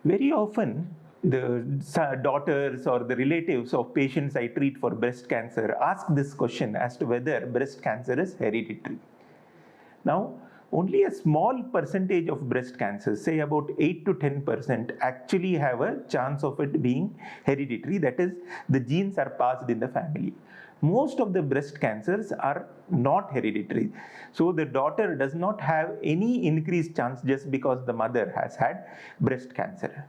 Very often, the daughters or the relatives of patients I treat for breast cancer ask this question as to whether breast cancer is hereditary. Now, only a small percentage of breast cancers, say about 8 to 10%, actually have a chance of it being hereditary. That is, the genes are passed in the family. Most of the breast cancers are not hereditary. So the daughter does not have any increased chance just because the mother has had breast cancer.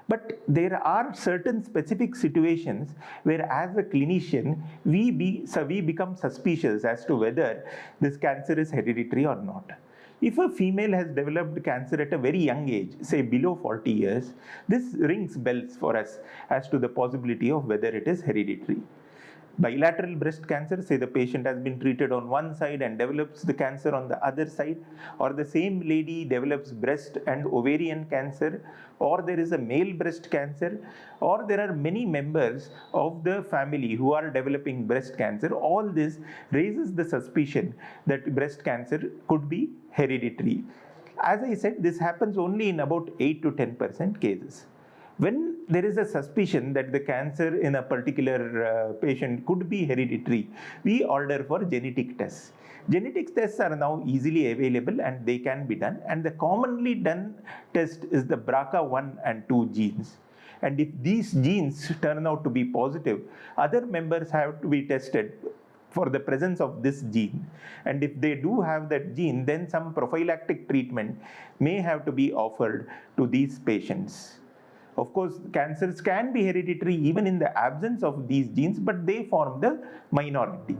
But there are certain specific situations where, as a clinician, we become suspicious as to whether this cancer is hereditary or not. If a female has developed cancer at a very young age, say below 40 years, this rings bells for us as to the possibility of whether it is hereditary. Bilateral breast cancer, say the patient has been treated on one side and develops the cancer on the other side, or the same lady develops breast and ovarian cancer, or there is a male breast cancer, or there are many members of the family who are developing breast cancer. All this raises the suspicion that breast cancer could be hereditary. As I said, this happens only in about 8 to 10% cases. When there is a suspicion that the cancer in a particular patient could be hereditary, we order for genetic tests. Genetic tests are now easily available and they can be done. And the commonly done test is the BRCA1 and 2 genes. And if these genes turn out to be positive, other members have to be tested for the presence of this gene. And if they do have that gene, then some prophylactic treatment may have to be offered to these patients. Of course, cancers can be hereditary even in the absence of these genes, but they form the minority.